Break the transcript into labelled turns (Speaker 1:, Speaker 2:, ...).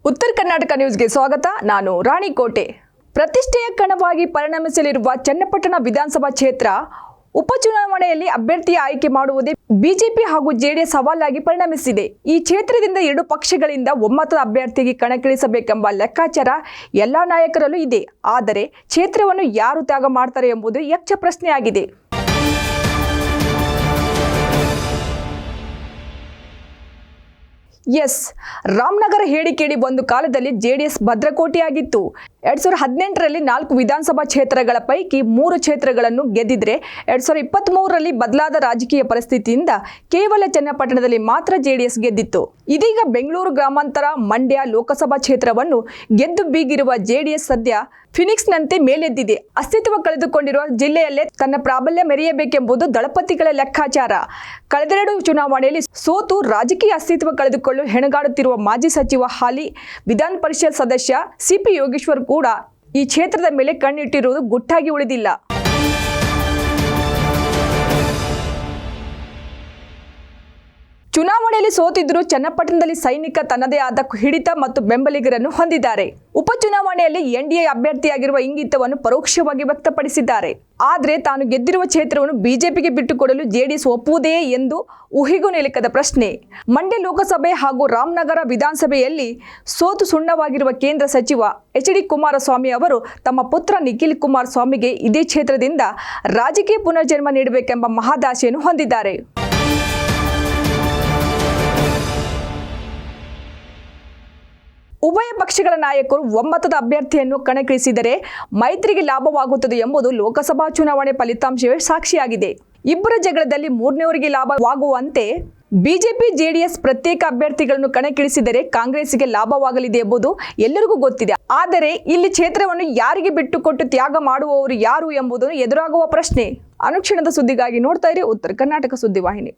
Speaker 1: ಉತ್ತರ ಕರ್ನಾಟಕ ನ್ಯೂಸ್ಗೆ ಸ್ವಾಗತ. ನಾನು ರಾಣಿಕೋಟೆ. ಪ್ರತಿಷ್ಠೆಯ ಕಣವಾಗಿ ಪರಿಣಮಿಸಲಿರುವ ಚನ್ನಪಟ್ಟಣ ವಿಧಾನಸಭಾ ಕ್ಷೇತ್ರ ಉಪಚುನಾವಣೆಯಲ್ಲಿ ಅಭ್ಯರ್ಥಿ ಆಯ್ಕೆ ಮಾಡುವುದೇ ಬಿಜೆಪಿ ಹಾಗೂ ಜೆಡಿಎಸ್ ಸವಾಲಾಗಿ ಪರಿಣಮಿಸಿದೆ. ಈ ಕ್ಷೇತ್ರದಿಂದ ಎರಡು ಪಕ್ಷಗಳಿಂದ ಒಮ್ಮತದ ಅಭ್ಯರ್ಥಿಗೆ ಕಣಕ್ಕಿಳಿಸಬೇಕೆಂಬ ಲೆಕ್ಕಾಚಾರ ಎಲ್ಲಾ ನಾಯಕರಲ್ಲೂ ಇದೆ. ಆದರೆ ಕ್ಷೇತ್ರವನ್ನು ಯಾರು ತ್ಯಾಗ ಮಾಡ್ತಾರೆ ಎಂಬುದು ಯಕ್ಷ ಪ್ರಶ್ನೆಯಾಗಿದೆ. ಎಸ್, ರಾಮನಗರ ಹೇಳಿಕೆಡಿ ಒಂದು ಕಾಲದಲ್ಲಿ ಜೆಡಿಎಸ್ ಭದ್ರಕೋಟೆಯಾಗಿತ್ತು. 2018ರಲ್ಲಿ 4 ವಿಧಾನಸಭಾ ಕ್ಷೇತ್ರಗಳ ಪೈಕಿ 3 ಕ್ಷೇತ್ರಗಳನ್ನು ಗೆದ್ದಿದ್ರೆ 2023ರಲ್ಲಿ ಬದಲಾದ ರಾಜಕೀಯ ಪರಿಸ್ಥಿತಿಯಿಂದ ಕೇವಲ ಚನ್ನಪಟ್ಟಣದಲ್ಲಿ ಮಾತ್ರ ಜೆಡಿಎಸ್ ಗೆದ್ದಿತ್ತು. ಇದೀಗ ಬೆಂಗಳೂರು ಗ್ರಾಮಾಂತರ, ಮಂಡ್ಯ ಲೋಕಸಭಾ ಕ್ಷೇತ್ರವನ್ನು ಗೆದ್ದು ಬೀಗಿರುವ ಜೆಡಿಎಸ್ ಸದ್ಯ ಫಿನಿಕ್ಸ್ನಂತೆ ಮೇಲೆದ್ದಿದೆ. ಅಸ್ತಿತ್ವ ಕಳೆದುಕೊಂಡಿರುವ ಜಿಲ್ಲೆಯಲ್ಲೇ ತನ್ನ ಪ್ರಾಬಲ್ಯ ಮೆರೆಯಬೇಕೆಂಬುದು ದಳಪತಿಗಳ ಲೆಕ್ಕಾಚಾರ. ಕಳೆದೆರಡು ಚುನಾವಣೆಯಲ್ಲಿ ಸೋತು ರಾಜಕೀಯ ಅಸ್ತಿತ್ವ ಕಳೆದುಕೊಳ್ಳಲು ಹೆಣಗಾಡುತ್ತಿರುವ ಮಾಜಿ ಸಚಿವ, ಹಾಲಿ ವಿಧಾನ ಪರಿಷತ್ ಸದಸ್ಯ ಸಿಪಿ ಯೋಗೇಶ್ವರ್ ಕೂಡ ಈ ಕ್ಷೇತ್ರದ ಮೇಲೆ ಕಣ್ಣಿಟ್ಟಿರುವುದು ಗುಟ್ಟಾಗಿ ಉಳಿದಿಲ್ಲ. ಚುನಾವಣೆಯಲ್ಲಿ ಸೋತಿದ್ದರೂ ಚನ್ನಪಟ್ಟಣದಲ್ಲಿ ಸೈನಿಕ ತನ್ನದೇ ಆದ ಹಿಡಿತ ಮತ್ತು ಬೆಂಬಲಿಗರನ್ನು ಹೊಂದಿದ್ದಾರೆ. ಉಪಚುನಾವಣೆಯಲ್ಲಿ ಎನ್ಡಿಎ ಅಭ್ಯರ್ಥಿಯಾಗಿರುವ ಇಂಗಿತವನ್ನು ಪರೋಕ್ಷವಾಗಿ ವ್ಯಕ್ತಪಡಿಸಿದ್ದಾರೆ. ಆದರೆ ತಾನು ಗೆದ್ದಿರುವ ಕ್ಷೇತ್ರವನ್ನು ಬಿಜೆಪಿಗೆ ಬಿಟ್ಟುಕೊಡಲು ಜೆಡಿಎಸ್ ಒಪ್ಪುವುದೇ ಎಂದು ಊಹೆಗೂ ನಿಲುಕದ ಪ್ರಶ್ನೆ. ಮಂಡ್ಯ ಲೋಕಸಭೆ ಹಾಗೂ ರಾಮನಗರ ವಿಧಾನಸಭೆಯಲ್ಲಿ ಸೋತು ಸುಣ್ಣವಾಗಿರುವ ಕೇಂದ್ರ ಸಚಿವ ಎಚ್.ಡಿ. ಕುಮಾರಸ್ವಾಮಿ ಅವರು ತಮ್ಮ ಪುತ್ರ ನಿಖಿಲ್ ಕುಮಾರಸ್ವಾಮಿಗೆ ಇದೇ ಕ್ಷೇತ್ರದಿಂದ ರಾಜಕೀಯ ಪುನರ್ಜನ್ಮ ನೀಡಬೇಕೆಂಬ ಮಹದಾಸೆಯನ್ನು ಹೊಂದಿದ್ದಾರೆ. ಉಭಯ ಪಕ್ಷಗಳ ನಾಯಕರು ಒಮ್ಮತದ ಅಭ್ಯರ್ಥಿಯನ್ನು ಕಣಕ್ಕಿಳಿಸಿದರೆ ಮೈತ್ರಿಗೆ ಲಾಭವಾಗುತ್ತದೆ ಎಂಬುದು ಲೋಕಸಭಾ ಚುನಾವಣೆ ಫಲಿತಾಂಶವೇ ಸಾಕ್ಷಿಯಾಗಿದೆ. ಇಬ್ಬರ ಜಗಳದಲ್ಲಿ ಮೂರನೆಯವರಿಗೆ ಲಾಭವಾಗುವಂತೆ ಬಿಜೆಪಿ ಜೆಡಿಎಸ್ ಪ್ರತ್ಯೇಕ ಅಭ್ಯರ್ಥಿಗಳನ್ನು ಕಣಕ್ಕಿಳಿಸಿದರೆ ಕಾಂಗ್ರೆಸ್ಗೆ ಲಾಭವಾಗಲಿದೆ ಎಂಬುದು ಎಲ್ಲರಿಗೂ ಗೊತ್ತಿದೆ. ಆದರೆ ಇಲ್ಲಿ ಕ್ಷೇತ್ರವನ್ನು ಯಾರಿಗೆ ಬಿಟ್ಟುಕೊಟ್ಟು ತ್ಯಾಗ ಮಾಡುವವರು ಯಾರು ಎಂಬುದು ಎದುರಾಗುವ ಪ್ರಶ್ನೆ. ಅನುಕ್ಷಣದ ಸುದ್ದಿಗಾಗಿ ನೋಡ್ತಾ ಇರಿ ಉತ್ತರ ಕರ್ನಾಟಕ ಸುದ್ದಿವಾಹಿನಿ.